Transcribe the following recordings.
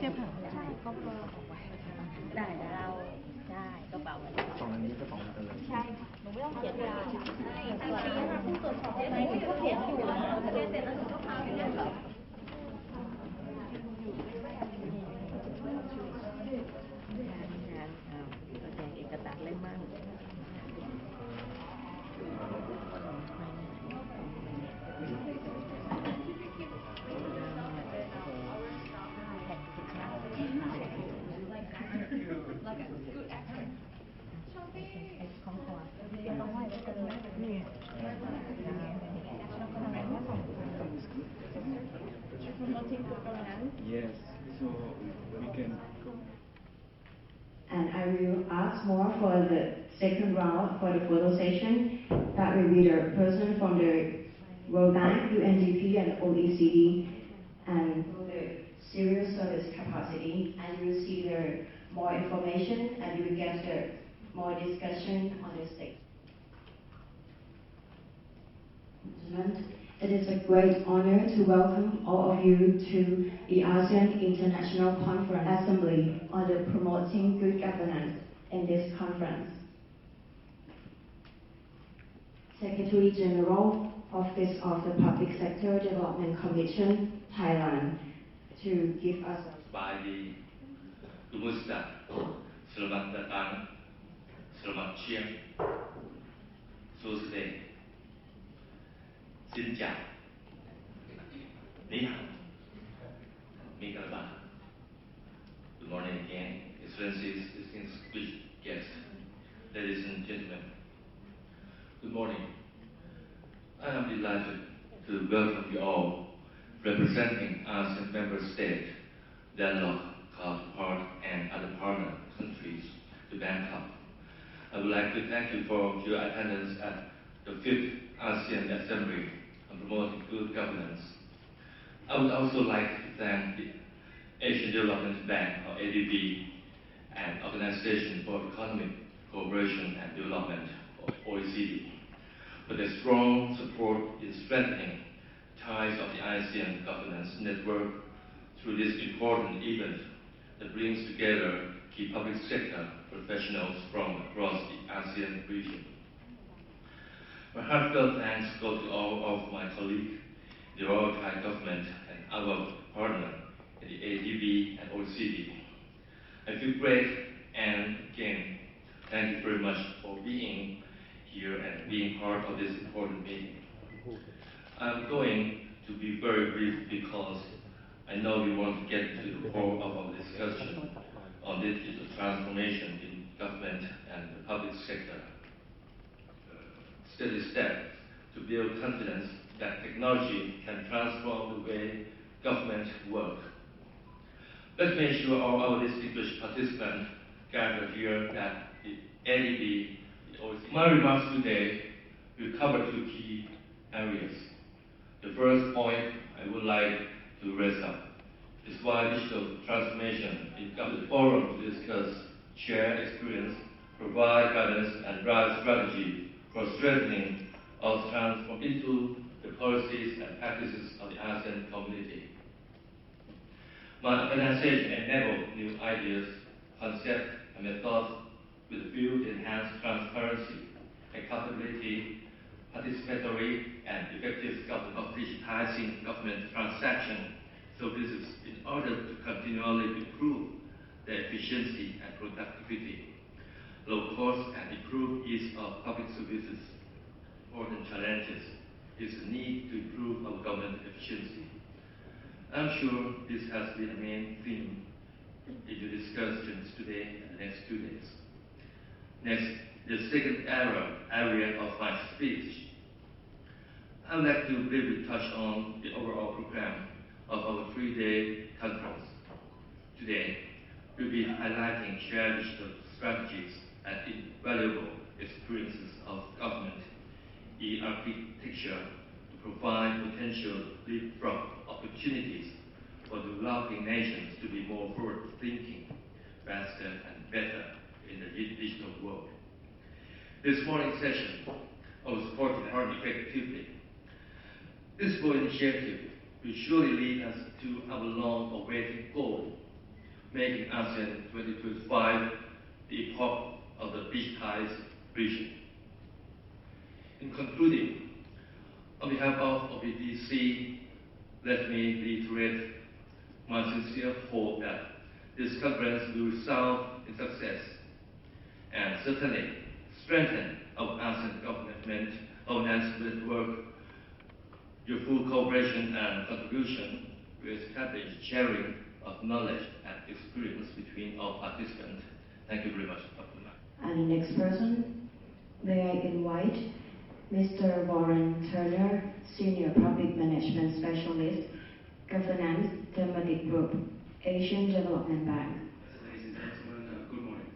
เทียบค่ะใช่ก็เบอร์ของไว้ได้เราใช่กระเป๋าสองอันนี้ก็สองอันเลยใช่ค่ะหนูไม่ต้องเขียนเวลาใช่สวัสดีค่ะผู้ตรวจสอบไหมหนูก็เขียนอยู่นะเขียนเสร็จแล้วหนูก็พาไปเรียนต่องานแจกเอกสารเล่มมั่งYes, so we can go. And I will ask more for the second round for the photo session. That will be the person from the World Bank, UNDP, and OECD, and the civil service capacity. And you will see the more information, and you will get the more discussion on the stage. It is a great honor to welcome all of you to the ASEAN International Conference Assembly on the Promoting Good Governance in this conference. Secretary General, Office of the Public Sector Development Commission, Thailand, to give us a... Bali, Lumusta, Selamat datang, Selamat siang, Sosde, Xin chào, Ni hao, Mikalba. Good morning again, Excellencies, distinguished guests, ladies and gentlemen. Good morning. I am delighted to welcome you all, representing ASEAN member states, Dialogue, Counterpart, and other partner countries to Bangkok. I would like to thank you for your attendance at the 5th ASEAN Assembly on Promoting Good Governance. I would also like to thank the Asian Development Bank, or ADB, and Organization for Economic Cooperation and Development, or OECD, for their strong support in strengthening ties of the ASEAN governance network through this important event that brings together key public sector professionals from across the ASEAN region. My heartfelt thanks go to all of my colleagues, the Royal Thai government, and our partner in the ADB and OECD. I feel great, and again, thank you very much for being here and being part of this important meeting. I'm going to be very brief because I know we want to get to the core of our discussion on digital transformation in government and the public sector. Steady steps to build confidence that technology can transform the way government work. Let me assure all our distinguished participants gathered here that the ADB, my remarks today will cover two key areas. The first point I would like to raise up is why digital transformation in the forum to discuss, share experience, provide guidance, and drive strategy for strengthening of transform into the policies and practices of the ASEAN community. My organization enables new ideas, concepts, and methods with a view to enhance transparency, accountability, participatory, and effective government of digitizing government transactions services in order to continually improve the efficiency and productivity, low cost, and improve ease of public services. Important challenges is the need to improve our government efficiency. I'm sure this has been a main theme in the discussions today and the next 2 days. Next, the second area of my speech. I would like to briefly touch on the overall program of our 3-day conference. Today, we'll be highlighting shared digital strategies and invaluable experiences of government e-architecture to provide potential leapfrog opportunities for developing nations to be more forward-thinking, faster, and better in the digital world. This morning's session will support the partner effectively. This bold initiative will surely lead us to our long-awaited goal making ASEAN 2025 the epoch of the digitized region. In concluding, on behalf of OPDC, let me reiterate my sincere hope that this conference will result in success and certainly strengthen our ASEAN governance network. Your full cooperation and contribution will establish sharing of knowledge and experience between all participants. Thank you very much. And the next person, may I invite Mr. Warren Turner, Senior Public Management Specialist, Governance Thematic Group, Asian Development Bank. Ladies and gentlemen, good morning.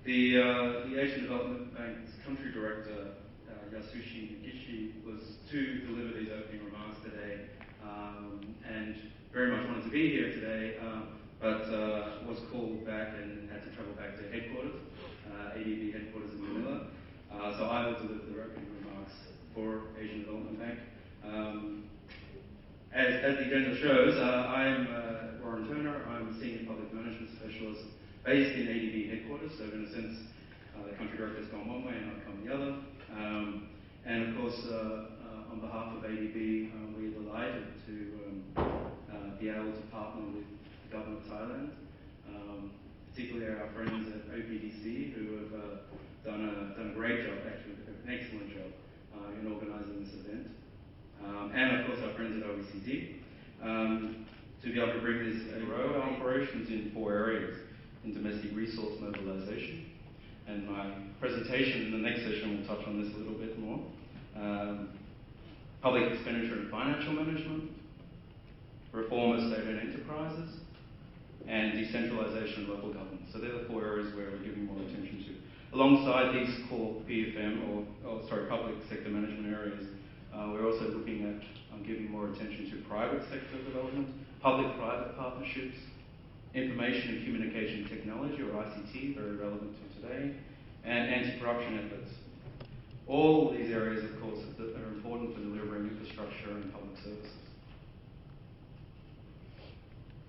The Asian Development Bank's Country Director, Yasushi Gishi, was to deliver these opening remarks today and very much wanted to be here today, but was called back and had to travel back to headquarters, ADB headquarters in Manila. So I will deliver the opening remarks for Asian Development Bank. As the agenda shows, I'm Warren Turner. I'm a Senior Public Management Specialist based in ADB headquarters. So in a sense, the Country Director's gone one way and I've come the other. And of course, on behalf of ADB, we're delighted to be able to partner with the Government of Thailand, particularly our friends at OPDC, who have done a great job, actually an excellent job in organising this event. And of course our friends at OECD, to be able to bring this to grow our operations in 4 areas: in domestic resource mobilisation, and my presentation in the next session will touch on this a little bit more. Public expenditure and financial management, reform of state-owned enterprises, and decentralisation of local government. So they're the 4 areas where we're giving more attention to. Alongside these core PFM, public sector management areas, we're also looking at giving more attention to private sector development, public-private partnerships, information and communication technology, or ICT, very relevant to today, and anti-corruption efforts. All these areas, of course, are important for delivering infrastructure and public services.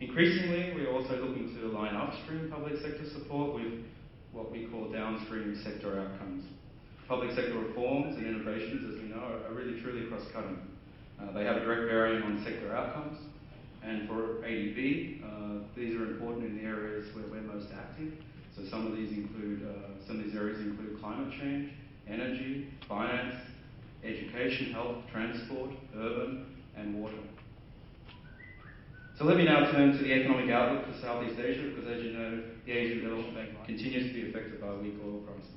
Increasingly, we're also looking to align upstream public sector support with what we call downstream sector outcomes. Public sector reforms and innovations, as we know, are really truly cross-cutting. They have a direct bearing on sector outcomes, and for ADB, these are important in the areas where we're most active. So some of these areas include climate change, energy, finance, education, health, transport, urban, and water. So let me now turn to the economic outlook for Southeast Asia, because as you know, the Asian Development Bank continues to be affected by weak oil prices.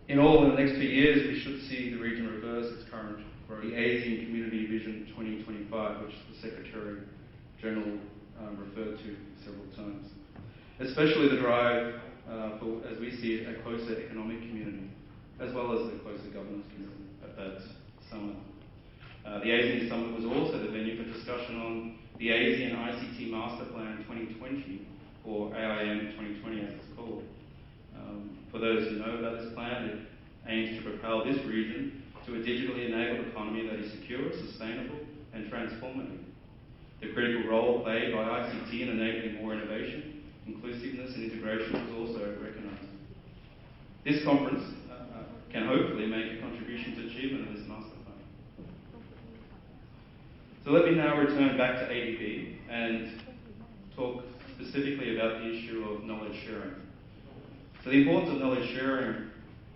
In all, in the next 2 years, we should see the region reverse its current growth. The ASEAN Community Vision 2025, which the Secretary General referred to several times. Especially the drive for, as we see it, a closer economic community, as well as the closer governance community at that summit. The ASEAN Summit was also the venue for discussion on the ASEAN ICT Master Plan 2020, or AIM 2020 as it's called. For those who know about this plan, it aims to propel this region to a digitally enabled economy that is secure, sustainable, and transformative. The critical role played by ICT in enabling more innovation, inclusiveness, and integration was also recognised. This conference can hopefully make a contribution to achievement of this master plan. So let me now return back to ADB and talk specifically about the issue of knowledge sharing. So the importance of knowledge sharing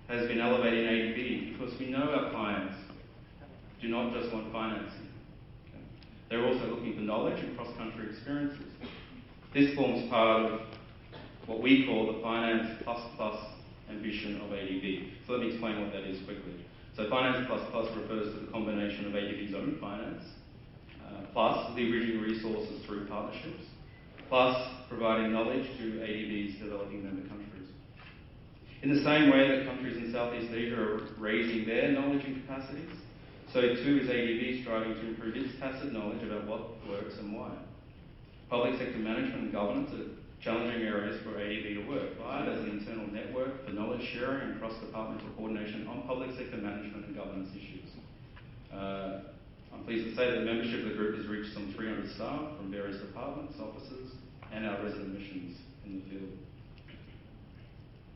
has been elevated in ADB because we know our clients do not just want financing. Okay? They're also looking for knowledge and cross-country experiences. This forms part of what we call the Finance Plus Plus ambition of ADB. So let me explain what that is quickly. So Finance Plus Plus refers to the combination of ADB's own finance, plus leveraging resources through partnerships, plus providing knowledge to ADB's developing member countries. In the same way that countries in Southeast Asia are raising their knowledge and capacities, so too is ADB striving to improve its tacit knowledge about what works and why. Public sector management and governance are challenging areas for ADB to work, right, as an internal network for knowledge sharing and cross-departmental coordination on public sector management and governance issues. I'm pleased to say that membership of the group has reached some 300 staff from various departments, offices, and our resident missions in the field.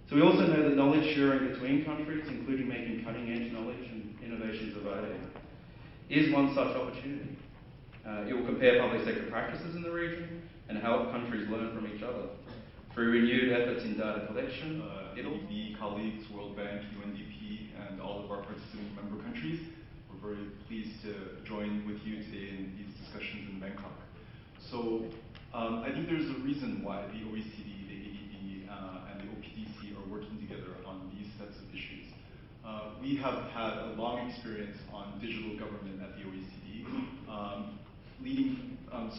So we also know that knowledge sharing between countries, including making cutting-edge knowledge and innovations available, is one such opportunity. It will compare public sector practices in the region and help countries learn from each other. Through renewed efforts in data collection, ADB colleagues, World Bank, UNDP, and all of our participating member countries, we're very pleased to join with you today in these discussions in Bangkok. So I think there's a reason why the OECD, the ADB, and the OPDC are working together on these sets of issues. We have had a long experience on digital government at the OECD,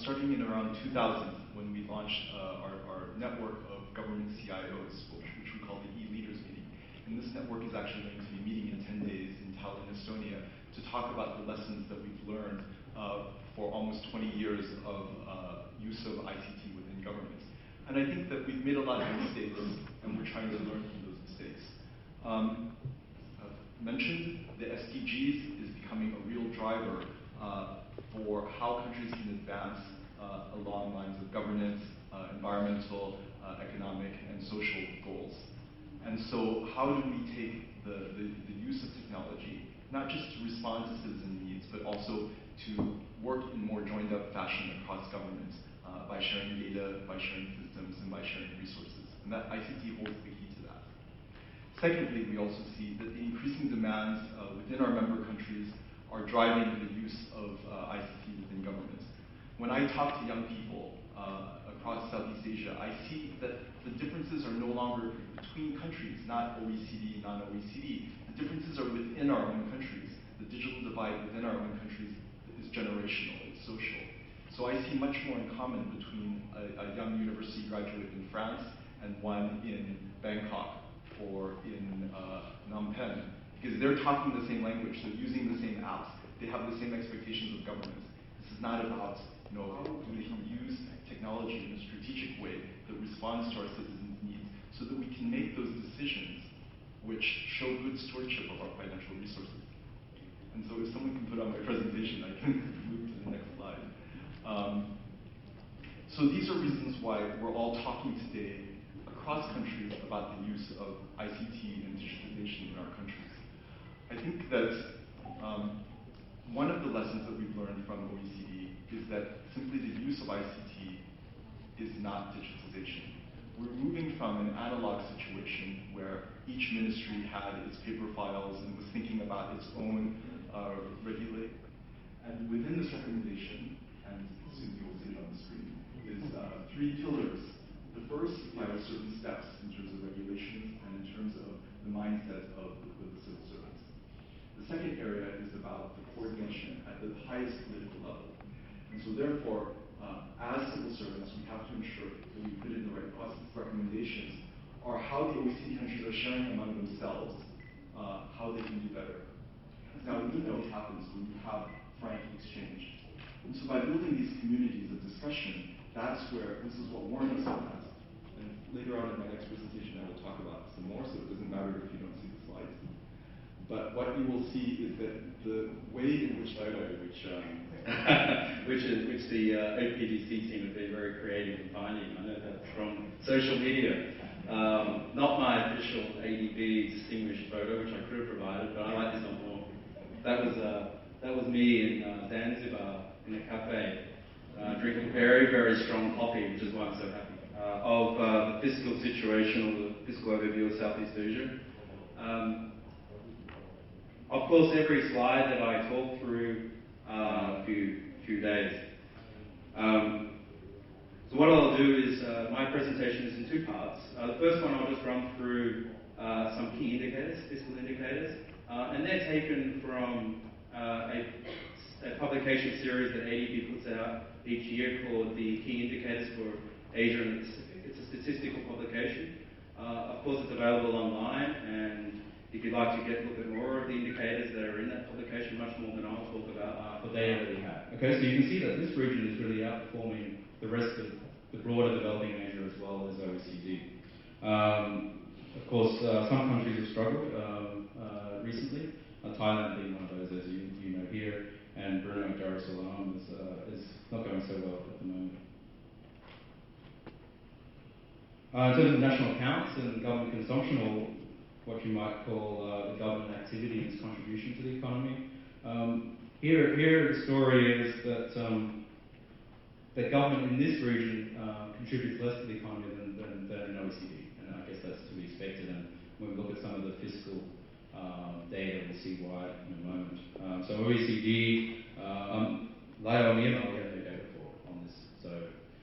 starting in around 2000 when we launched our network of government CIOs, which we call the e-leaders meeting. And this network is actually going to be meeting in 10 days in Tallinn, Estonia, to talk about the lessons that we've learned for almost 20 years of use of ICT within government. And I think that we've made a lot of mistakes, and we're trying to learn from those mistakes. Mentioned, the SDGs is becoming a real driver for how countries can advance along lines of governance, environmental, economic, and social goals. And so how do we take the use of technology, not just to respond to citizen needs, but also to work in more joined up fashion across government by sharing data, by sharing systems, and by sharing resources. And that ICT holds the key to that. Secondly, we also see that the increasing demands within our member countries are driving the use of ICT within government. When I talk to young people across Southeast Asia, I see that the differences are no longer between countries, not OECD, non-OECD. The differences are within our own countries. The digital divide within our own countries is generational, it's social. So I see much more in common between a young university graduate in France and one in Bangkok or in Phnom Penh, because they're talking the same language, they're using the same apps, they have the same expectations of government. This is not about, how do we use technology in a strategic way that responds to our citizens' needs so that we can make those decisions which show good stewardship of our financial resources. And so if someone can put on my presentation, I can move to the next slide. So these are reasons why we're all talking today across countries about the use of ICT and digitization in our countries. I think that one of the lessons that we've learned from OECD is that simply the use of ICT is not digitization. We're moving from an analog situation where each ministry had its paper files and was thinking about its own regulate. And within this recommendation, and soon you will see it on the screen, is 3 pillars. The first are certain steps in terms of regulations and in terms of the mindset of the civil servants. The second area is about the coordination at the highest political level. And so therefore, as civil servants, we have to ensure that we put in the right process. Recommendations are how the OECD countries are sharing among themselves how they can do better. Now, we know what happens when you have frank exchange. And so by building these communities of discussion, that's where, this is what Warren also has. And later on in my next presentation, I will talk about some more, so it doesn't matter if you don't see the slides. But what you will see is that the way in which photo, which the OPDC team have been very creative in finding. I know that's from social media. Not my official ADB distinguished photo, which I could have provided, but I like this one more. That was me in Zanzibar in a cafe, drinking very, very strong coffee, which is why I'm so happy. Of the fiscal situation or the fiscal overview of Southeast Asia. Of course, every slide that I talk through a few days. So what I'll do is, my presentation is in 2 parts. The first one, I'll just run through some key indicators, fiscal indicators, and they're taken from a publication series that ADB puts out each year called the Key Indicators for Asia and the Pacific. It's a statistical publication. Of course, it's available online, and if you'd like to get a little bit more of the indicators that are in that publication, much more than I'll talk about the data that we have. Okay, so you can see that this region is really outperforming the rest of the broader developing Asia as well as OECD. Of course, some countries have struggled recently, Thailand being one of those, as you know here, and Brunei Darussalam is not going so well at the moment. In terms of national accounts and government consumption, or what you might call the government activity and its contribution to the economy, here the story is that the government in this region contributes less to the economy than in OECD, and I guess that's to be expected. And when we look at some of the fiscal data, we'll see why in a moment. So OECD, Lyle and Myanmar, we have no data for on this. So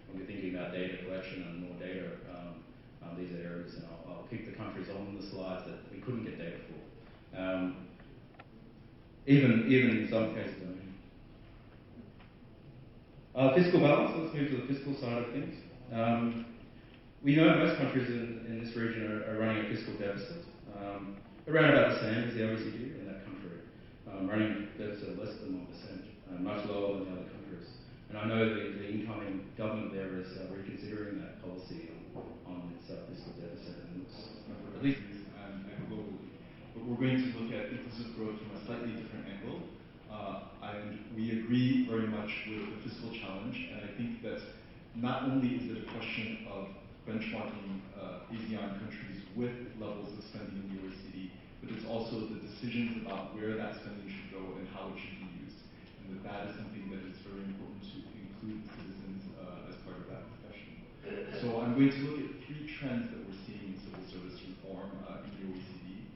when we're thinking about data collection and more data, these are areas, and I'll keep the countries on the slides that we couldn't get data for. Even in some cases, I mean. Fiscal balance, let's move to the fiscal side of things. We know most countries in this region are running a fiscal deficit, around about the same as the OECD in that country, running a deficit of less than 1%, much lower than the other countries. And I know the incoming government there is reconsidering that policy on its fiscal deficit, and looks at least and globally. But we're going to look at inclusive growth from a slightly different angle. And we agree very much with the fiscal challenge, and I think that not only is it a question of benchmarking ASEAN countries with levels of spending in the OECD, but it's also the decisions about where that spending should go and how it should be used. And that is something that is very important to include citizens as part of that discussion. So I'm going to look at three trends that we're seeing in civil service reform in the OECD.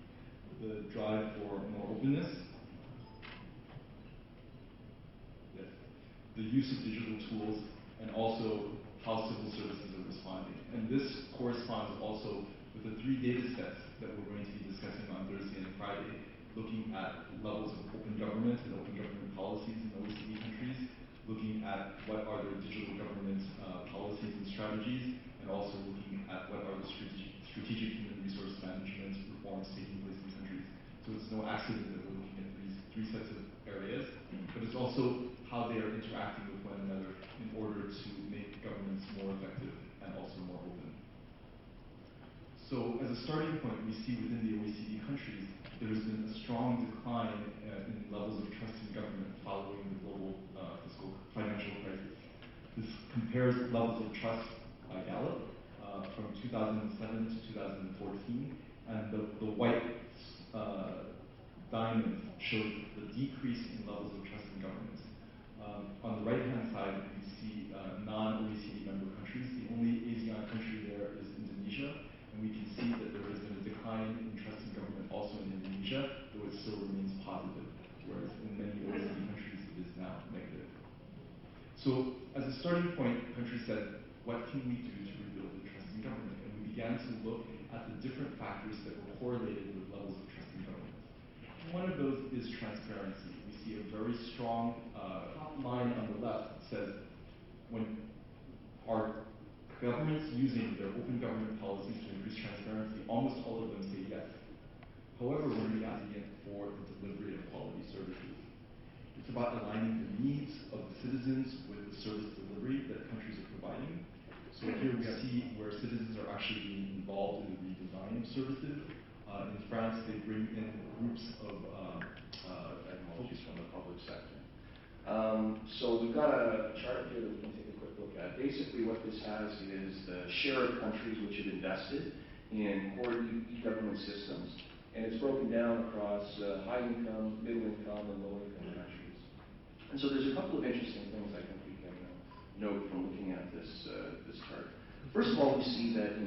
The drive for more openness, the use of digital tools, and also how civil services are responding. And this corresponds also with the three data sets that we're going to be discussing on Thursday and Friday, looking at levels of open government and open government policies in OECD countries, looking at what are their digital government policies and strategies, and also looking at what are the strategic human resource management reforms taking place in countries. So it's no accident that we're looking at three sets of areas, but it's also how they are interacting with one another in order to make governments more effective and also more open. So as a starting point, we see within the OECD countries, there has been a strong decline in levels of trust in government following the global fiscal financial crisis. This compares levels of trust by Gallup from 2007 to 2014, and the white diamonds show the decrease in levels of trust in government. On the right-hand side, we see non-OECD member countries. The only ASEAN country there is Indonesia, and we can see that there has been a decline in trust in government also in Indonesia, though it still remains positive, whereas in many OECD countries it is now negative. So as a starting point, countries said, what can we do to rebuild the trust in government? And we began to look at the different factors that were correlated with levels of trust in government. One of those is transparency. We see a very strong line on the left that says, when are governments using their open government policies to increase transparency, almost all of them say yes. However, when we ask for the delivery of quality services, it's about aligning the needs of the citizens with the service delivery that countries are providing. So here we see where citizens are actually being involved in the redesign of services. In France, they bring in groups of technologies from the public sector. So we've got a chart here that we can take a quick look at. Basically what this has is the share of countries which have invested in core e-government systems, and it's broken down across high income, middle income, and low income countries. And so there's a couple of interesting things I think we can note from looking at this chart. First of all, we see that,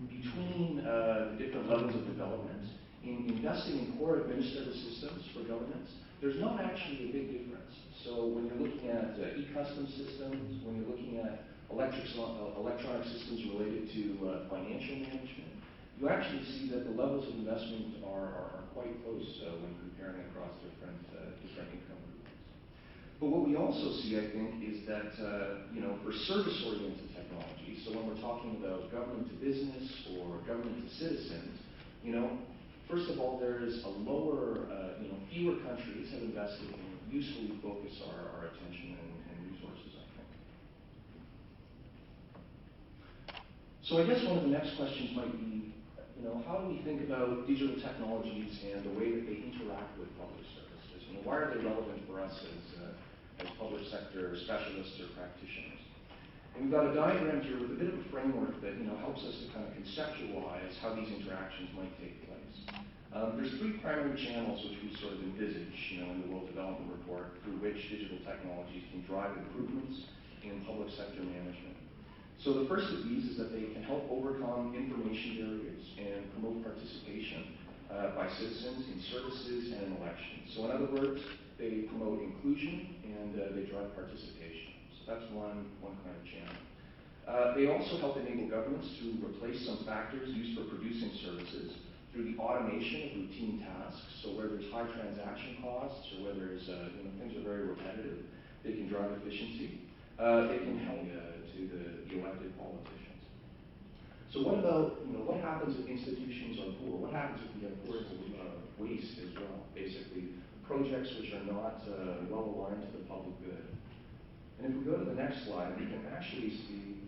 between the different levels of development, in investing in core administrative systems for governments, there's not actually a big difference. So when you're looking at e-customs systems, when you're looking at electronic systems related to financial management, you actually see that the levels of investment are quite close when comparing across different income groups. But what we also see, I think, is that for service-oriented technology, so when we're talking about government to business or government to citizens, first of all, there is a lower, fewer countries have invested in usefully focus our attention and resources, I think. So I guess one of the next questions might be, how do we think about digital technologies and the way that they interact with public service as Why are they relevant for us as public sector specialists or practitioners? And we've got a diagram here with a bit of a framework that helps us to kind of conceptualize how these interactions might take place. There's three primary channels which we sort of envisage in the World Development Report through which digital technologies can drive improvements in public sector management. So the first of these is that they can help overcome information barriers and promote participation by citizens in services and in elections. So in other words, they promote inclusion and they drive participation. So that's one kind of channel. They also help enable governments to replace some factors used for producing services through the automation of routine tasks. So where there's high transaction costs or where there's things are very repetitive, they can drive efficiency. They can help to the elected politicians. So what about, what happens if institutions are poor? What happens if we have poor waste as well? Basically, projects which are not well aligned to the public good. And if we go to the next slide, we can actually see,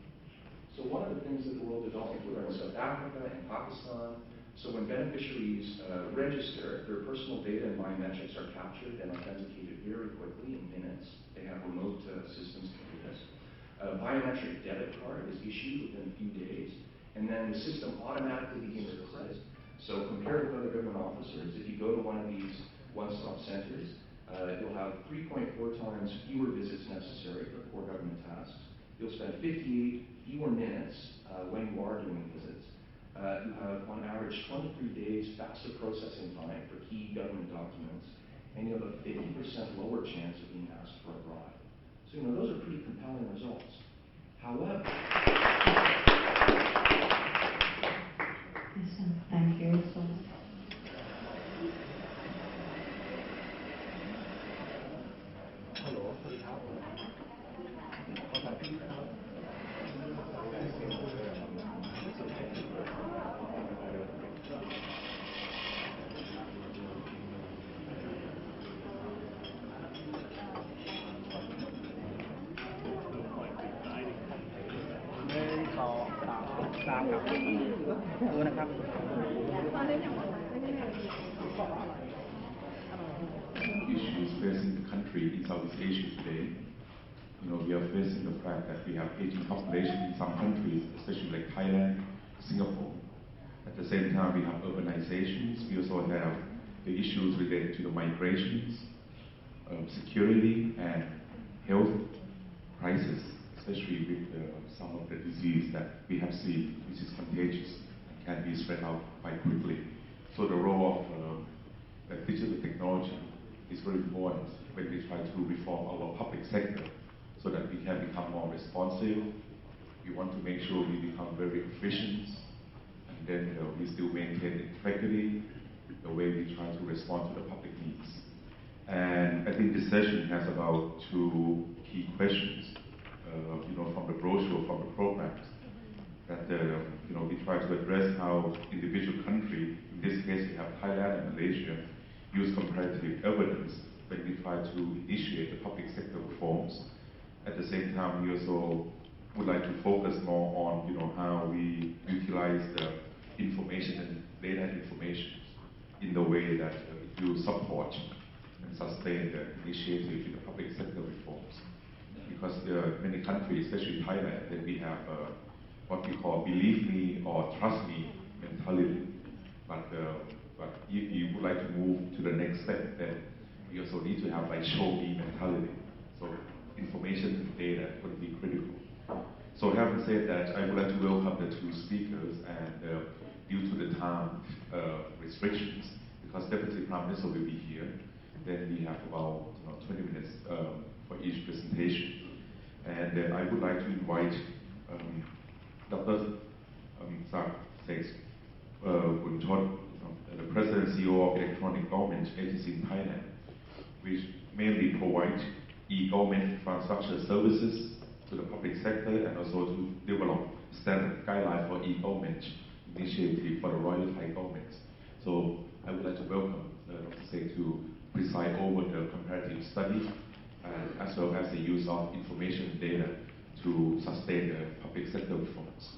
so one of the things that the World Development Program in South Africa and Pakistan, so when beneficiaries register, their personal data and biometrics are captured and authenticated very quickly in minutes. They have remote systems to do this. A biometric debit card is issued within a few days, and then the system automatically begins to credit. So compared with other government officers, if you go to one of these one-stop centers, you'll have 3.4 times fewer visits necessary for core government tasks. You'll spend 58 fewer minutes when you are doing visits. You have, on average, 23 days faster processing time for key government documents, and you have a 50% lower chance of being asked for a bribe. So, those are pretty compelling results. However, thank you so much. Issues facing the country in Southeast Asia today. We are facing the fact that we have aging population in some countries, especially like Thailand, Singapore. At the same time, we have urbanizations. We also have the issues related to the migrations, security, and health crisis, especially with some of the disease that we have seen, which is contagious and can be spread out quite quickly. So the role of digital technology is very important when we try to reform our public sector so that we can become more responsive. We want to make sure we become very efficient, and then we still maintain integrity, the way we try to respond to the public needs. And I think this session has about two key questions, from the brochure, from the programs, that we try to address how individual countries, in this case we have Thailand and Malaysia, use comparative evidence when we try to initiate the public sector reforms. At the same time, we also would like to focus more on how we utilize the information and data information in the way that it will support and sustain the initiative in the public sector reforms. Because there are many countries, especially Thailand, that we have what we call believe me or trust me mentality. But if you would like to move to the next step, then we also need to have show me mentality. So information and data would be critical. So having said that, I would like to welcome the two speakers, and due to the time restrictions, because Deputy Prime Minister will be here, then we have about 20 minutes for each presentation. And I would like to invite Dr. Sak Seks Bunchot, the President and CEO of Electronic Government Agency in Thailand, which mainly provides e-government infrastructure services to the public sector and also to develop standard guidelines for e-government initiative for the Royal Thai government. So I would like to welcome Dr. Seks to preside over the comparative study as well as the use of information and data to sustain the public sector reforms.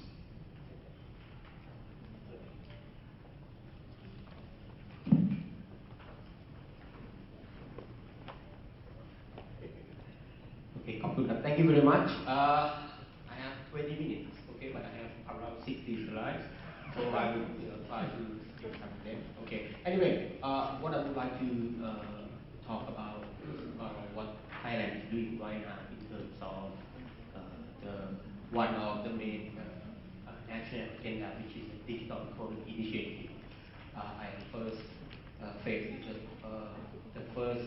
much. I have 20 minutes, okay, but I have around 60 slides, so I will try to skip some of them. Okay. Anyway, what I would like to talk about what Thailand is doing right now in terms of one of the main national agenda, which is the digital economy initiative. And first phase is the first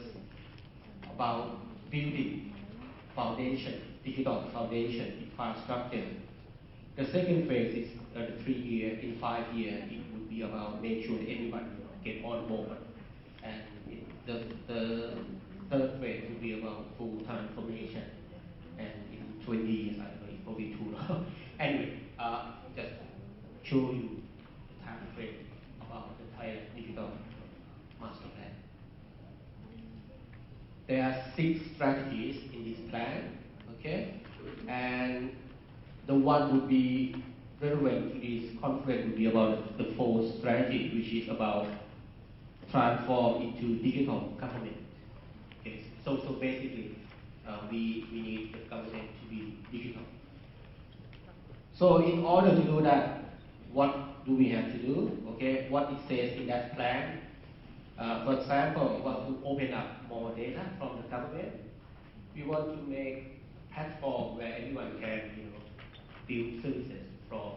about building foundation, digital foundation infrastructure. The second phase is the 3 year, in 5 years, it would be about make sure that everybody get on board. And the third phase will be about full transformation. And in 20 years, I don't know, it's probably too long. Anyway, just show you the time frame about the Thailand digital master plan. There are 6 strategies in this plan, okay? And the one would be relevant to this conference would be about the 4th strategy, which is about transform into digital government. Okay, so basically, we need the government to be digital. So in order to do that, what do we have to do? Okay, what it says in that plan. For example, we want to open up more data from the government. We want to make platform where everyone can, build services from,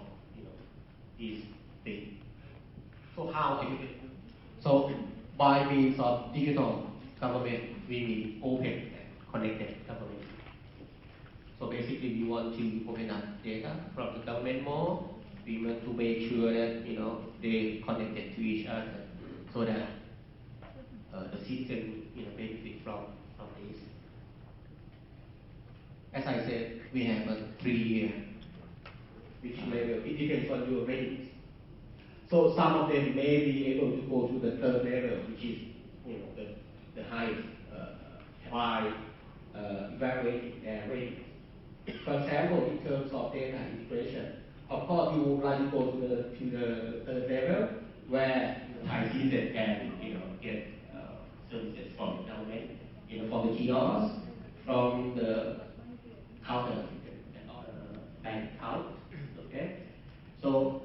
these things. So how are you doing? So by means of digital government, we need open and connected government. So basically, we want to open up data from the government more. We want to make sure that they connected to each other, so that the citizen would benefit from this. As I said, we have a 3 year, which level it depends on your ratings. So some of them may be able to go to the 3rd level, which is the highest by evaluating their ratings. For example, in terms of data integration, of course you would like to go to the 3rd level where Thai citizens can get services from the government, from the kiosks, from the counter bank account. Okay, so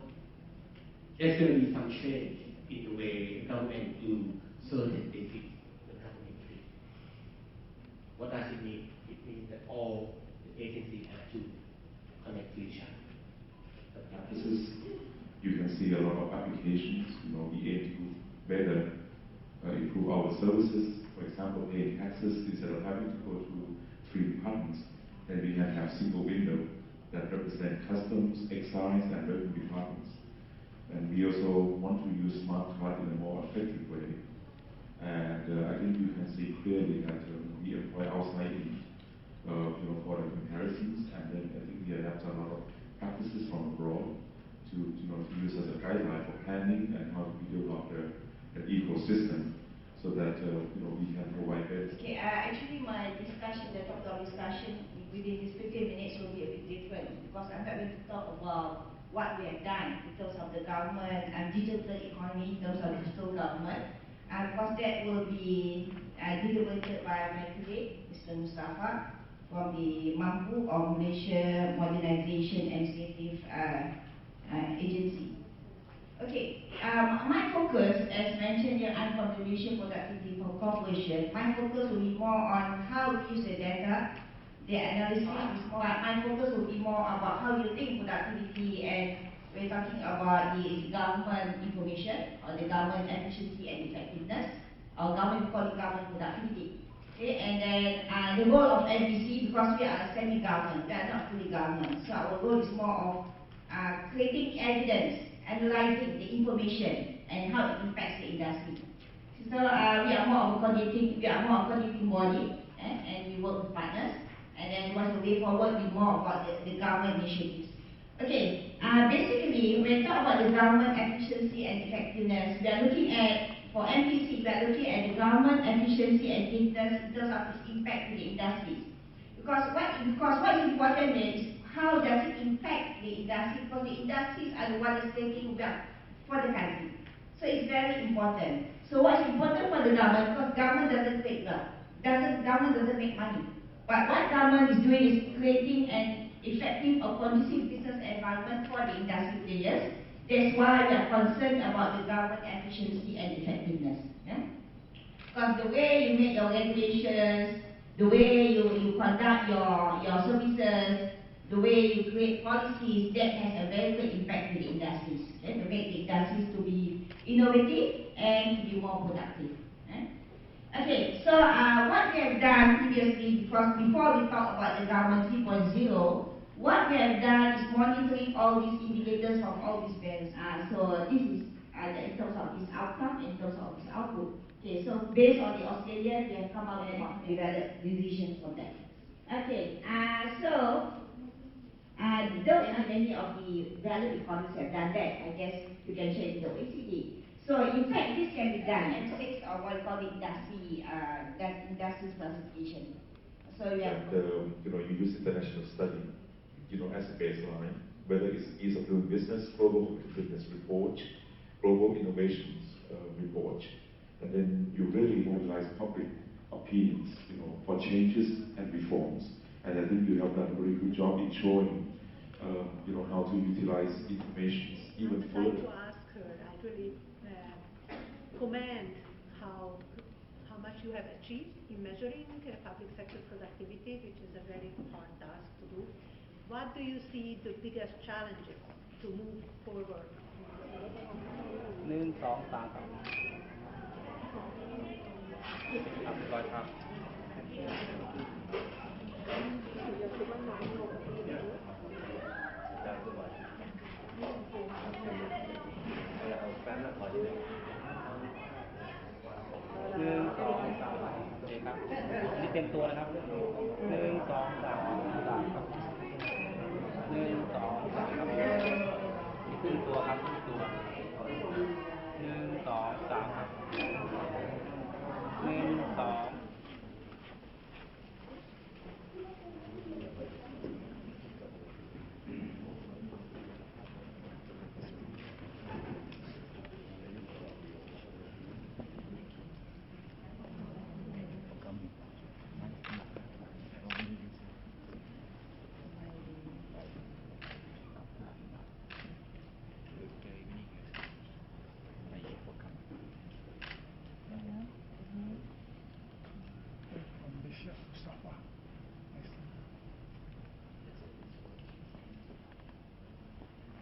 there's going to be some change in the way the government do certain things the government do. What does it mean? It means that all the agencies have to connect to each other. You can see a lot of applications. We aim to better improve our services. For example, paying taxes instead of having to go to 3 departments. Then we can have single window that represent customs, excise, and revenue departments. And we also want to use smart card in a more effective way. And I think you can see clearly that we employ outside in for the comparisons, and then I think we adapt a lot of practices from abroad to use as a guideline for planning and how to develop the ecosystem so that we can provide better. Okay, actually my discussion, the topic of discussion within these 15 minutes will be a bit different, because I'm not going to talk about what we have done in terms of the government and digital economy, in terms of digital government, because that will be deliberated by my colleague, Mr. Mustafa, from the Mampu or Malaysia Modernization Initiative Agency. Okay, my focus, as mentioned here, I'm from the Malaysia Productivity Corporation. My focus will be more on how we use the data, the analysis is more, my focus will be more about how you think productivity, and we're talking about the government information, or the government efficiency and effectiveness, or government, we call it government productivity. Okay, and then the role of MPC, because we are a semi-government, we are not fully government, so our role is more of creating evidence, analyzing the information, and how it impacts the industry. So we are more of a coordinating body, and we work with partners. And then what's the way forward, we more about the government initiatives. Okay, basically, when we talk about the government efficiency and effectiveness, we are looking at, for MPC, we are looking at the government efficiency and effectiveness in terms of its impact to the industries. Because what is important there is how does it impact the industry, because the industries are the ones taking wealth for the country. So it's very important. So what's important for the government, because government doesn't take wealth, government doesn't make money. But what government is doing is creating an effective or conducive business environment for the industry players. That's why we are concerned about the government efficiency and effectiveness. Because the way you make your regulations, the way you conduct your services, the way you create policies, that has a very good impact to the industries, to make the industries to be innovative and to be more productive. Okay, so what we have done previously, because before we talk about the government 3.0, what we have done is monitoring all these indicators from all these bands. So this is in terms of this outcome, in terms of this output. Okay, so based on the Australian, we have come up with developed decisions from that. Okay, so those are many of the developed economies have done that. I guess you can check the OECD. So in fact, this can be done. M6 or what we call the industry classification. So you have you use international study, as a baseline, whether it's ease of doing business, global competitiveness report, global innovations report, and then you really mobilize public opinions, for changes and reforms. And I think you have done a very good job in showing, how to utilize information even further. I'd like to ask her, actually, comment how much you have achieved in measuring public sector productivity, which is a very hard task to do. What do you see the biggest challenges to move forward? 1 2 3 ครับร้อยครับนี่เต็มตัวนะครับ1 2 3ครับ1 2 3ครับนี่ขึ้นตัวครับขึ้นตัว1 2 3ครับ1 2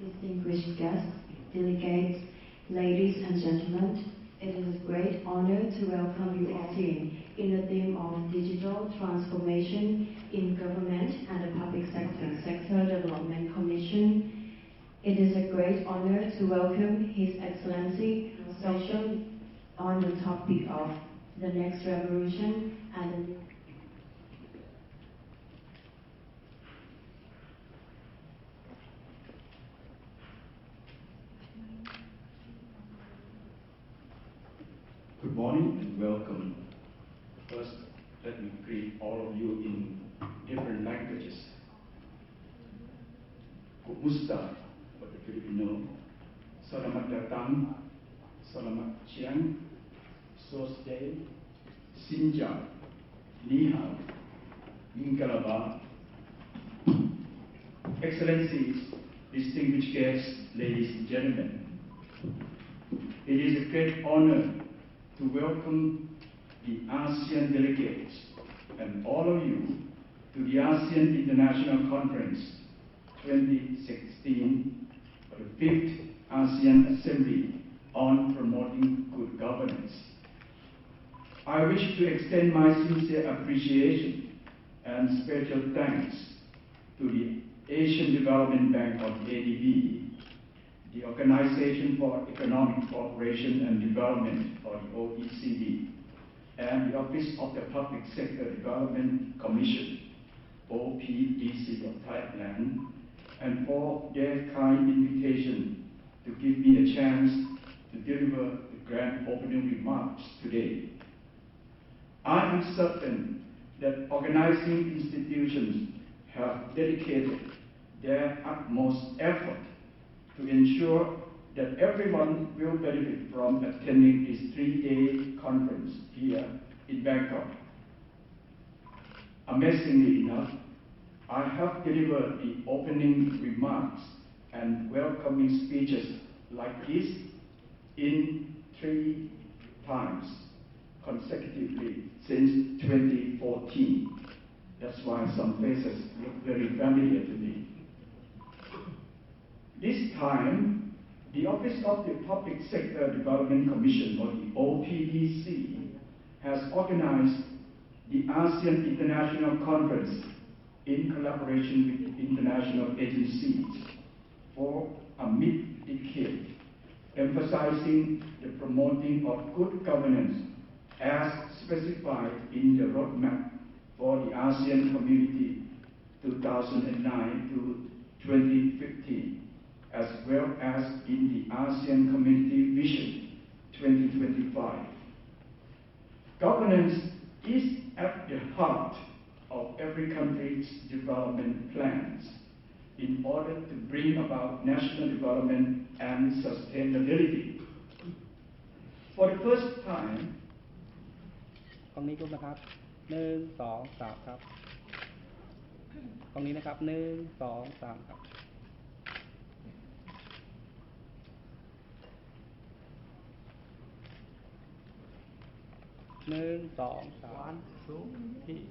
Distinguished guests, delegates, ladies and gentlemen, it is a great honor to welcome you all in the theme of Digital Transformation in Government and the Public Sector Development Commission. It is a great honor to welcome His Excellency Social on the topic of the next revolution and the Good morning and welcome. First, let me greet all of you in different languages. Kumusta, for the Filipino. Selamat datang, selamat siang, sosde, sinja, ni hao, mingalaba. Excellencies, distinguished guests, ladies and gentlemen, it is a great honor to welcome the ASEAN delegates and all of you to the ASEAN International Conference 2016 for the 5th ASEAN Assembly on Promoting Good Governance. I wish to extend my sincere appreciation and special thanks to the Asian Development Bank of ADB, the Organization for Economic Cooperation and Development, or the OECD, and the Office of the Public Sector Development Commission, OPDC of Thailand, and for their kind invitation to give me a chance to deliver the grand opening remarks today. I am certain that organizing institutions have dedicated their utmost effort to ensure that everyone will benefit from attending this 3-day conference here in Bangkok. Amazingly enough, I have delivered the opening remarks and welcoming speeches like this in 3 times consecutively since 2014. That's why some faces look very familiar to me. This time, the Office of the Public Sector Development Commission, or the OPDC, has organized the ASEAN International Conference in collaboration with international agencies for a mid-decade, emphasizing the promoting of good governance as specified in the roadmap for the ASEAN Community 2009 to 2015, as well as in the ASEAN Community Vision 2025. Governance is at the heart of every country's development plans in order to bring about national development and sustainability. For the first time, กล้องนี้รูปนะครับ1 2 3ครับกล้องนี้นะครับ1 2 3ครับ1 2 3 1 2 3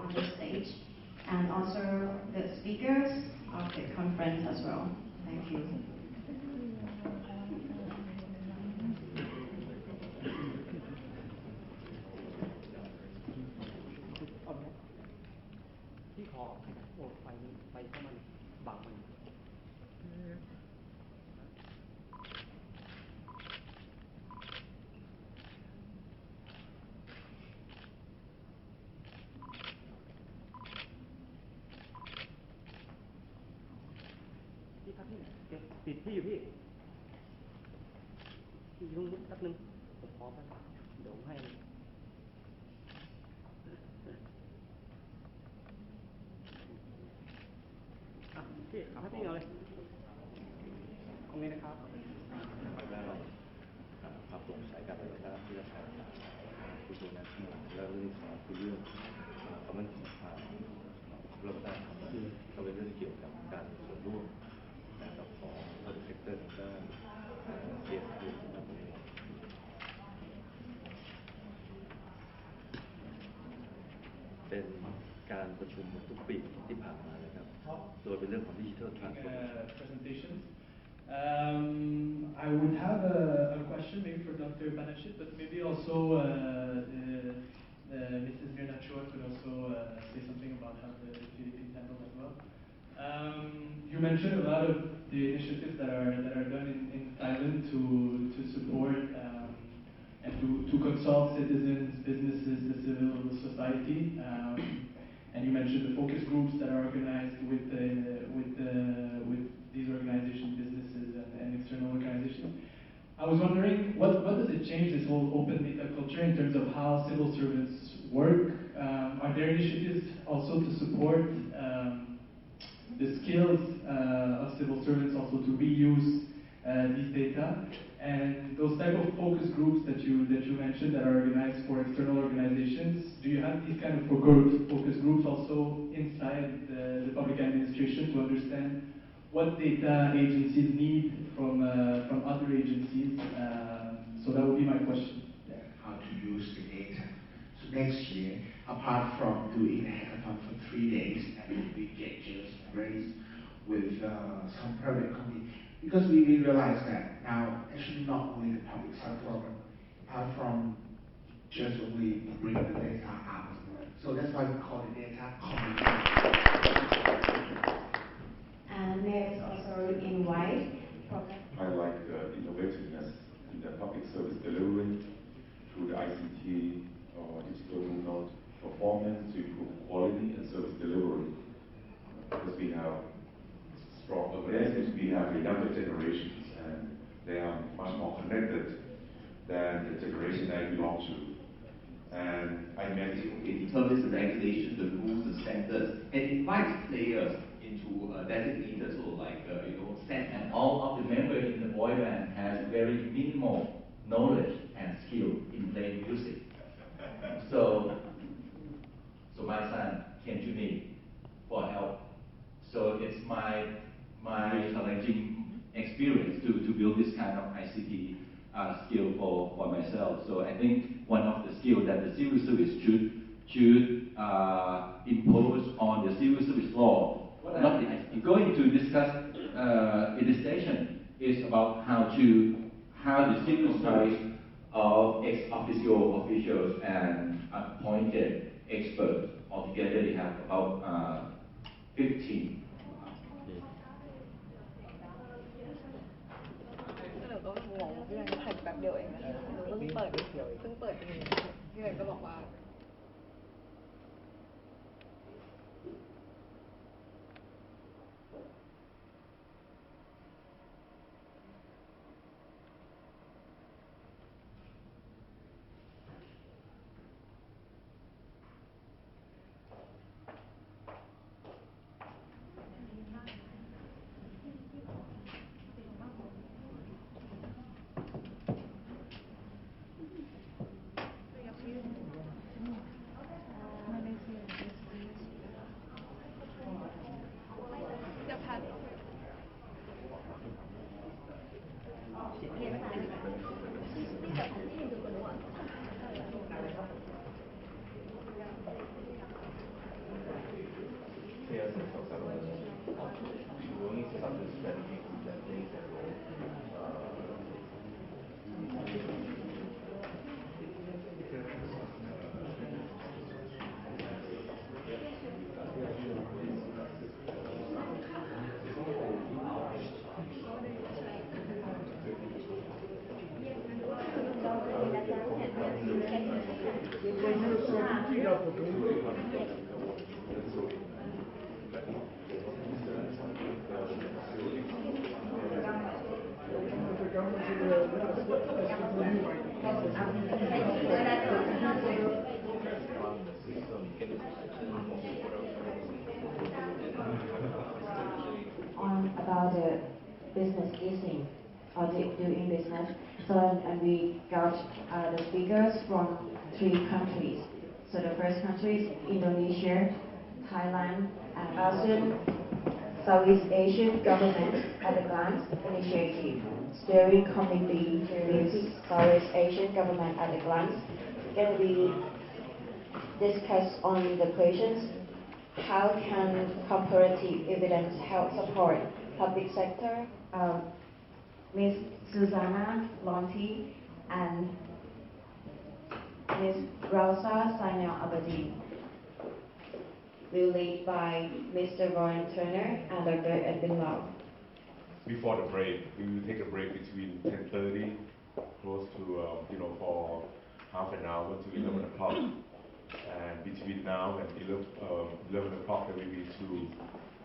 on the stage, and also the speakers of the conference as well. Thank you. ที่คอโอ้ไฟเข้ามันบังมันพี่ครับพี่ติดพี่อยู่พี่ยุ่งนิดแป๊บนึงผมพร้อมแล้วเดี๋ยวให้พี่เอาให้พี่เอาเลยตรงนี้นะครับความโปร่งใสการปฏิบัติหน้าที่ราชการผู้บริหารทั้งหมดแล้วเรื่องที่สองคือเรื่องความมั่นคงทางระบบด้านความมั่นคงก็เป็นเรื่องเกี่ยวกับการมีส่วนร่วมนะครับของภาคเซกเตอร์ด้านเกี่ยวกับเป็นการประชุมทุกปีที่ผ่านมานะครับโดยเป็นเรื่องของ Digital Transformation I would have a question maybe for Dr. Banashit, but maybe also Mrs. Mirna Chua could also say something about how the Philippines handle as well. You mentioned a lot of the initiatives that are done in Thailand to support and to consult citizens, businesses, the civil society. And you mentioned the focus groups that are organized with these organizations, businesses, and external organizations. I was wondering, what does it change, this whole open data culture, in terms of how civil servants work? Are there initiatives also to support the skills of civil servants also to reuse these data? And those type of focus groups that you mentioned that are organized for external organizations, do you have these kind of focus groups also inside the public administration to understand what data agencies need from other agencies? So that would be my question. How to use the data. So next year, apart from doing a hackathon for 3 days, and we get just raised with some private company, because we realize that now actually not only the public sector, apart from just only bring the data out. So that's why we call it data communication. And may I also invite highlight the innovativeness in the public service delivery through the ICT or digital node performance to improve quality and service delivery. Because we have strong awareness, we have the younger generations, and they are much more connected than the generation I belong to. And I met it determines the regulation, the rules, the standards, and invites players in into designated sort of like, set, and all of the members in the boy band has very minimal knowledge and skill in playing music. So my son came to me for help. So it's my challenging experience to build this kind of ICT skill for myself. So I think one of the skills that the civil service should impose on the civil service law. What I'm going to discuss in this session is about how the civil service of ex-officio officials and appointed experts. Altogether, they have about 15. แป๊บเดียวเองนะหนูเพิ่งเปิดเองพี่เลยก็บอกว่า About the business easing or doing business. So and we got the figures from 3 countries. So the first country is Indonesia, Thailand, and ASEAN, Southeast Asian Government at a Glance Initiative. Steering Committee with Southeast Asian Government at a Glance. Can we discuss on the questions? How can cooperative evidence help support public sector? Ms. Susanna Lonti and Ms. Rausa Sainal Abadi will lead by Mr. Ron Turner and Dr. Edwin Lau. Before the break, we will take a break between 10:30, close to, for half an hour to 11 o'clock. And between now and 11 o'clock, there will be 2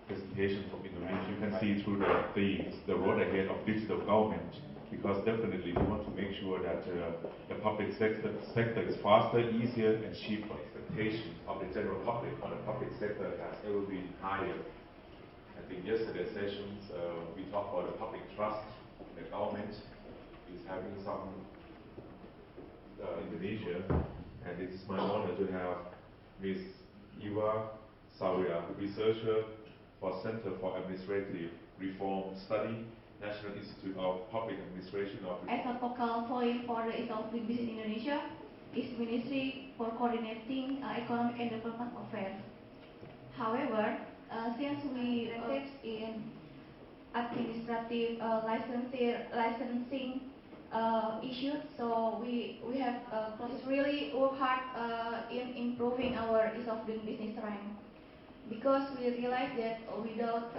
presentations from Indonesia. You can see through the themes, the road ahead of digital government, because definitely we want to make sure that the public sector is faster, easier, and cheaper. Expectations of the general public on the public sector has ever been higher. I think yesterday's sessions, we talked about the public trust in the government is having some Indonesia, and it's my honor to have Ms. Iwa Sauria, researcher for Center for Administrative Reform Study, National Institute of Public Administration of As a focal point for the East of Doing Business in Indonesia is Ministry for Coordinating Economic and Development Affairs. However, since we tips in administrative licensing issues, so we have really worked hard in improving our ease of doing business rank, because we realize that without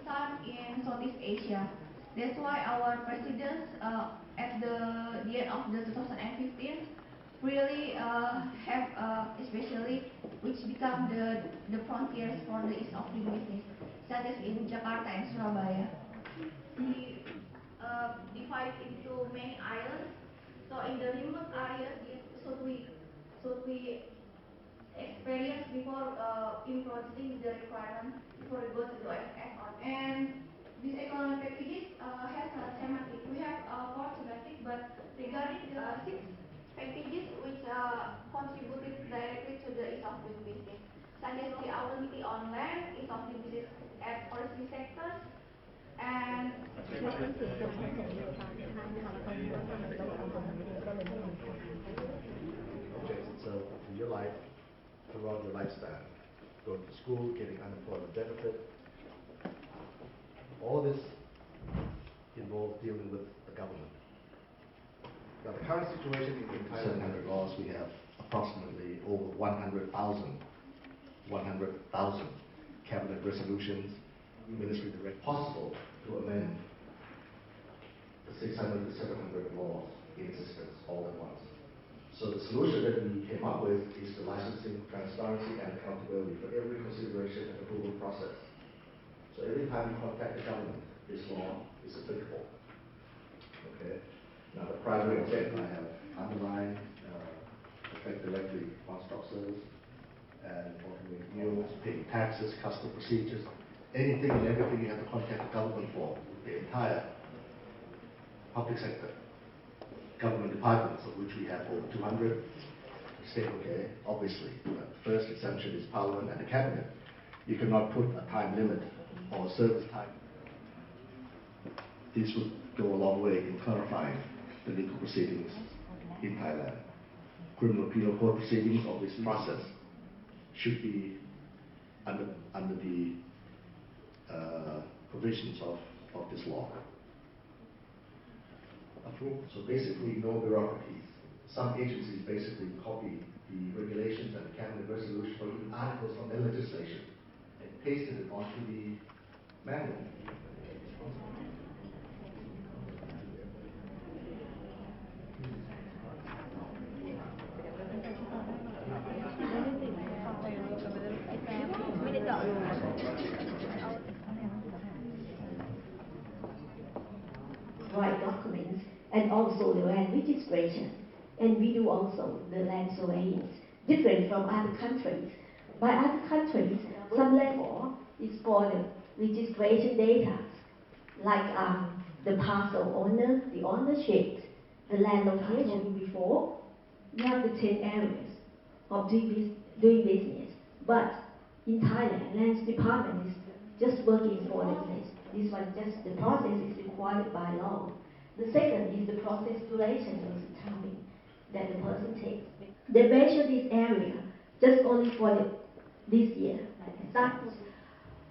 sun in Southeast Asia, that's why our presidents at the end of the 2015 really have especially which become the frontiers for the ease of doing business, such as in Jakarta and Surabaya. We divide into many islands. So in the remote areas, should we experience before about implementing the requirement before we go to the OFS. And these economic packages has a thematic. We have 4 thematic, but regarding the 6 packages which contributed directly to the ease of doing business, such as the ability on land, ease of doing business at policy sectors, and objects. So in your life, throughout your lifespan, going to school, getting unemployment benefit, all this involves dealing with the government. Now the current situation in 700 laws, we have approximately over 100,000 cabinet resolutions, ministry direct possible to amend the 600 to 700 laws in existence all at once. So the solution that we came up with is the licensing, transparency, and accountability for every consideration and approval process. So every time you contact the government, this law is applicable. Okay. Now the primary object I have underlined, affect directly one-stop service, and automated meals, paying taxes, custom procedures, anything and everything you have to contact the government for, the entire public sector, government departments, of which we have over 200. State, okay, obviously, the first exemption is Parliament and the Cabinet. You cannot put a time limit or service time. This would go a long way in clarifying the legal proceedings in Thailand. Criminal penal code proceedings of this process should be under the provisions of this law. So basically, no bureaucracies. Some agencies basically copy the regulations and the cabinet resolution or even articles from their legislation and pasted it onto the manual. Right documents and also the land registration. And we do also the land surveying, different from other countries. By other countries, some land is for the registration data, like the parcel owner, the ownership, the land location before. We have the 10 areas of doing business. But in Thailand, land department is just working for the business. This one, just the process is required by law. The second is the process duration of the time that the person takes. They measure this area just only for this year.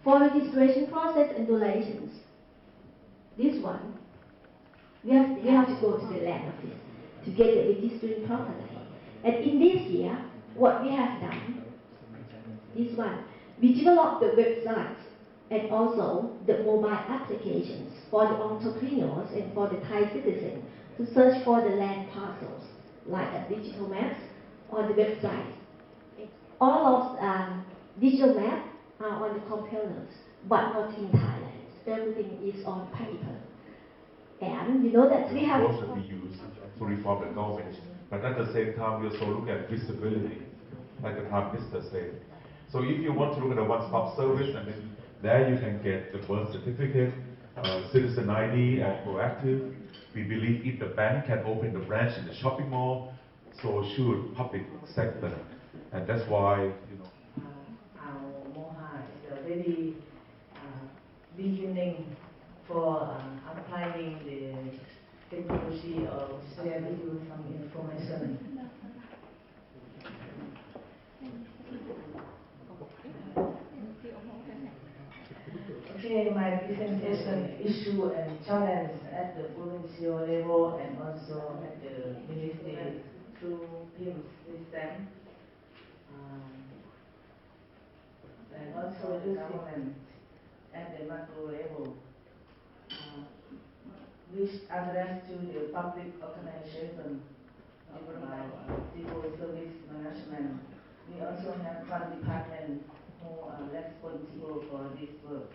For registration process and durations, this one, we have to go to the land office to get it registered properly. And in this year, what we have done, this one, we developed the website and also the mobile applications for the entrepreneurs and for the Thai citizens to search for the land parcels, like digital maps or the website. All of digital maps are on the computers, but not in Thailand. Everything is on paper. And you know that we have... approach that we use to reform the government, but at the same time we also look at visibility, like the Prime Minister said. So if you want to look at a one-stop service, and then there you can get the birth certificate, citizen ID, and proactive. We believe if the bank can open the branch in the shopping mall, so should public sector. And that's why, you know. Our MOHA is a very beginning for applying the technology or share with you some information. Okay, my presentation issue and challenge at the provincial level and also at the ministry through PIM system. And also the government at the macro level, which address to the public organization about civil service management. We also have one department who are responsible for this work.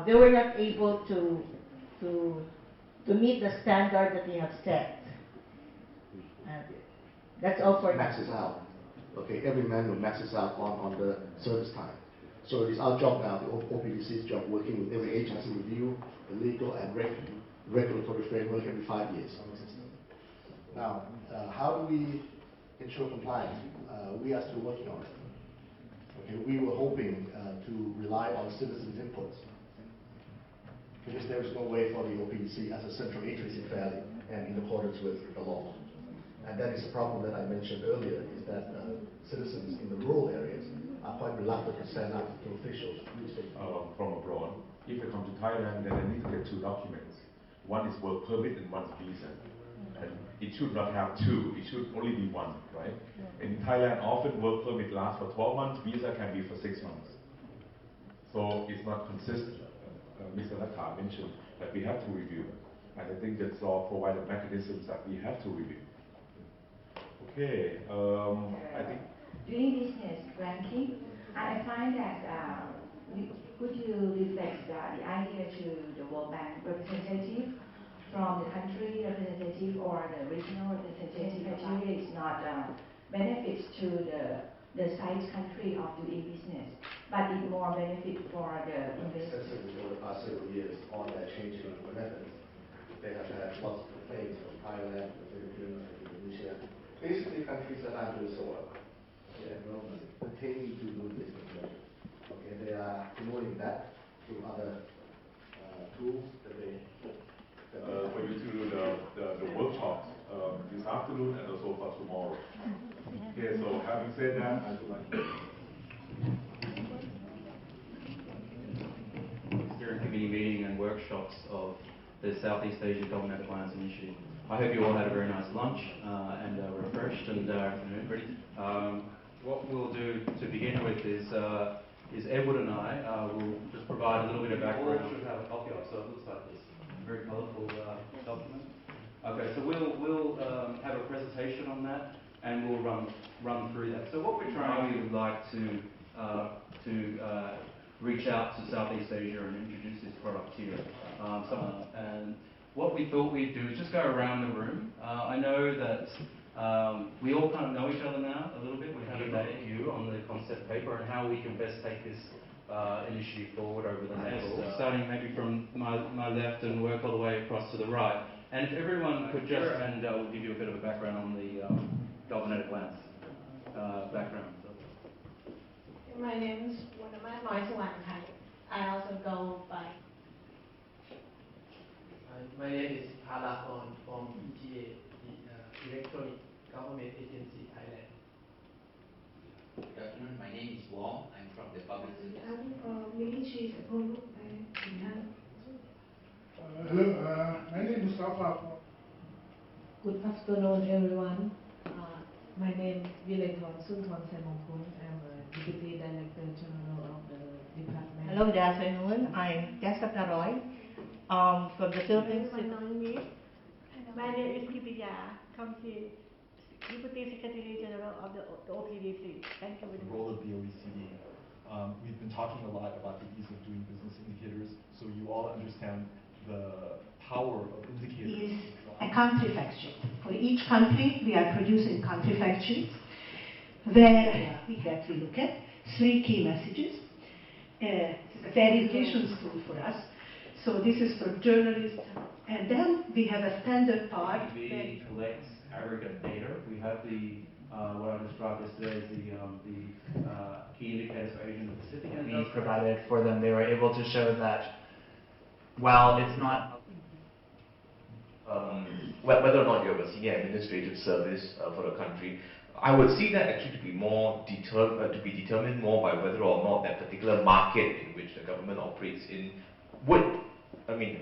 They were not able to meet the standard that they have set. That's all for maxes out. Okay, every manual maxes out on the service time. So it is our job now, the OPDC's job, working with every agency review the legal and regulatory framework every 5 years. Now, how do we ensure compliance? We are still working on it. Okay, we were hoping to rely on citizens' inputs, because there is no way for the OPDC as a central agency fairly and in accordance with the law. And that is a problem that I mentioned earlier, is that citizens in the rural areas are quite reluctant to stand up to officials from abroad. If they come to Thailand, then they need to get 2 documents. One is work permit and one is visa. And it should not have 2, it should only be 1, right? In Thailand, often work permit lasts for 12 months, visa can be for 6 months. So it's not consistent. Mr. Nakha mentioned that we have to review. And I think that law provides mechanisms that we have to review. Okay, I think... Doing business ranking, I find that could you reflect the idea to the World Bank representative from the country representative or the regional representative criteria is not benefits to the size country of doing business, but it more benefit for the investors. Over the past several years on that changing methods, they have had lots of complaints from Thailand, the Philippines, Indonesia. Basically, countries that aren't doing so well, okay, continue to do business measures. Okay, they are promoting that through other tools that they. For you to do the workshops this afternoon and also for tomorrow. Okay, so having said that, I would like to. Steering committee meeting and workshops of the Southeast Asia Government Alliance Initiative. I hope you all had a very nice lunch and refreshed and ready. What we'll do to begin with is Edward and I will just provide a little bit of background. You all should have a copy of, so it looks like this very colourful document. Okay, so we'll have a presentation on that and we'll run through that. So what we're trying, we would like to reach out to Southeast Asia and introduce this product here. And what we thought we'd do is just go around the room. I know that we all kind of know each other now a little bit. We have a debut on the concept paper and how we can best take this initiative forward over the next, starting maybe from my left and work all the way across to the right. And if everyone could just, and we'll give you a bit of a background on the Galvanic Lens background. My name is Wanamat Noisawankai. I also go by. My name is Palakon from EGA, the Electronic Government Agency, Thailand. Good afternoon. My name is Wong. I'm from the public service. Hello, my name is Mustafa. Good afternoon, everyone. My name is Vileton Sunthon Saimongkun. I'm a Deputy Director General of the Department. Hello, good afternoon. I'm Jessica Roy from the Philippines. My name is Kipiya Kamsi, Deputy Secretary General of the OPDC. Thank you very much. The role of the OECD. We've been talking a lot about the ease of doing business indicators, so you all understand the power of indicators. Is a country fact sheet. For each country, we are producing country fact sheets where we have to look at 3 key messages. It's a verification tool for us. So this is for journalists. And then we have a standard part. TV collects aggregate data. We have the what I described yesterday as the key indicators for Asia and Pacific. We provided for them. They were able to show that while it's not whether or not you have a senior administrative service for the country, I would see that actually to be more determined more by whether or not that particular market in which the government operates in would, I mean,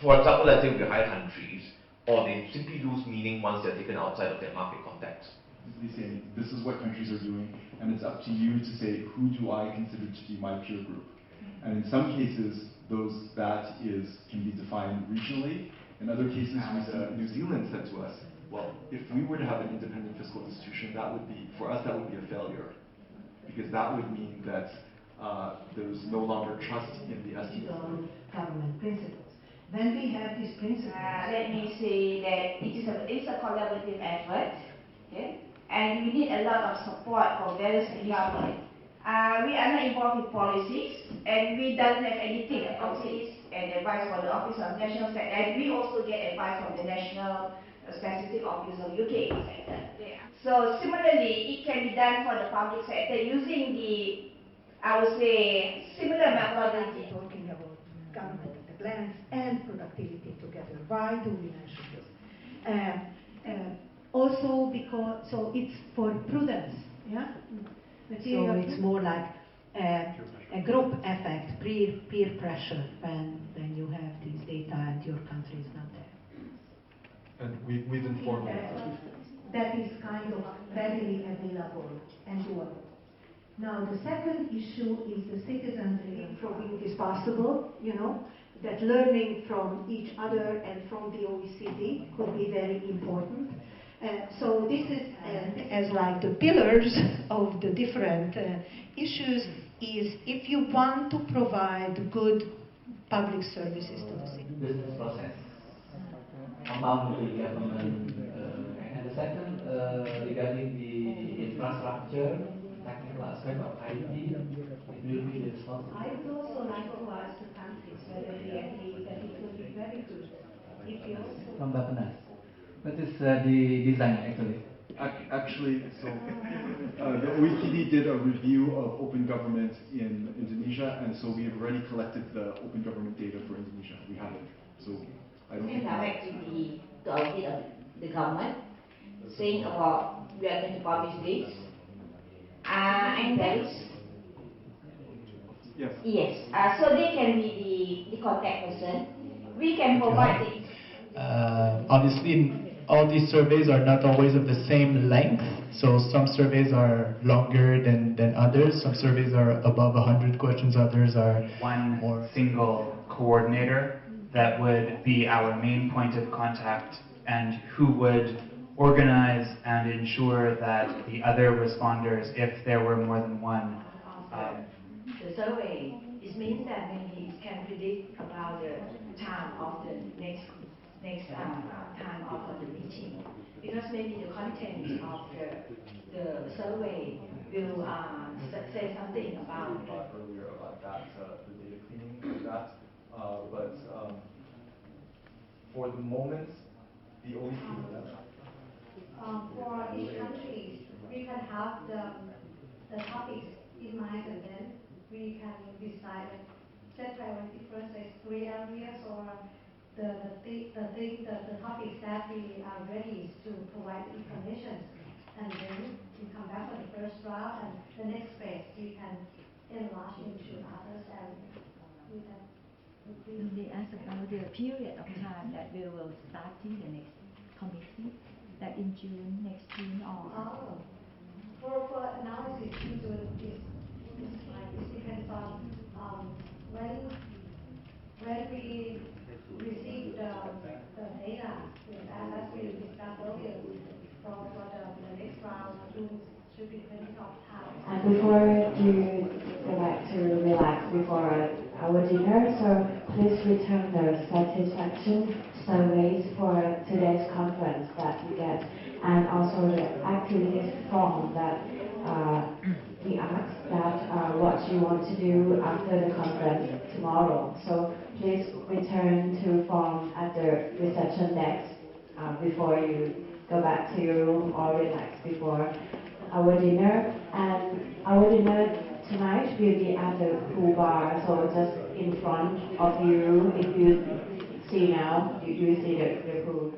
for example, let's say we hire countries, or they simply lose meaning once they're taken outside of their market context. This is what countries are doing, and it's up to you to say, who do I consider to be my peer group? And in some cases, that can be defined regionally. In other cases, New Zealand said to us, well, if we were to have an independent fiscal institution, for us, that would be a failure. Because that would mean that there's no longer trust in the estimates. Government principles. When we have these principles. Let me say that it's a collaborative effort, okay? and we need a lot of support from various government. We are not involved in policies, and we don't have anything advice and advice for the Office of National Sector, and we also get advice from the National Statistic Office of UK sector. So similarly, it can be done for the public sector using the, I would say, similar methodology. Talking about government at a glance and productivity together. Why do we mention this? Also because, so it's for prudence, yeah? So it's more like a group effect, peer pressure when you have these data and your country is not there. And we've informed that is kind of readily available and doable. Now the second issue is the citizens relief, for whom it is possible, that learning from each other and from the OECD could be very important. So this is as like the pillars of the different issues is if you want to provide good public services to the citizens. Business process among the government. And the second, regarding the infrastructure, technical aspect of IT, it will be the responsibility. I would also like to ask the countries whether they agree that it would be very good if you also... From Bapenas. What is the design actually? Actually, so the OECD did a review of open government in Indonesia, and so we have already collected the open government data for Indonesia. We have it. So I don't think... direct to audit of the government, saying about we are going to publish this. And then... Yes. Yes. So they can be the contact person. We can provide the... Obviously, all these surveys are not always of the same length, so some surveys are longer than others. Some surveys are above 100 questions, others are one more single coordinator that would be our main point of contact and who would organize and ensure that the other responders, if there were more than one. The survey, it means that maybe it can predict about the time of the next time of the meeting, because maybe the content of the survey will say something about earlier about that, the data cleaning of that, but for the moment, the only for each country, we can have the topics in mind, and then we can decide set priority first as 3 areas, or the topics that we are ready to provide information, and then we come back for the first round, and the next phase we can enlarge into other areas. They ask about the period of time that we will starting the next committee, that in June, next June, or... For analysis, June is like this depends on when we receive the data, as we discussed earlier, for the next round, June should be plenty of time. And before you go back to relax before our dinner, so please return the satisfaction surveys for today's conference that you get, and also the activities form that we asked that what you want to do after the conference tomorrow. So please return to form at the reception desk before you go back to your room or relax before our dinner. And our dinner tonight will be at the pool bar, so just in front of you. If you see now, you see the pool.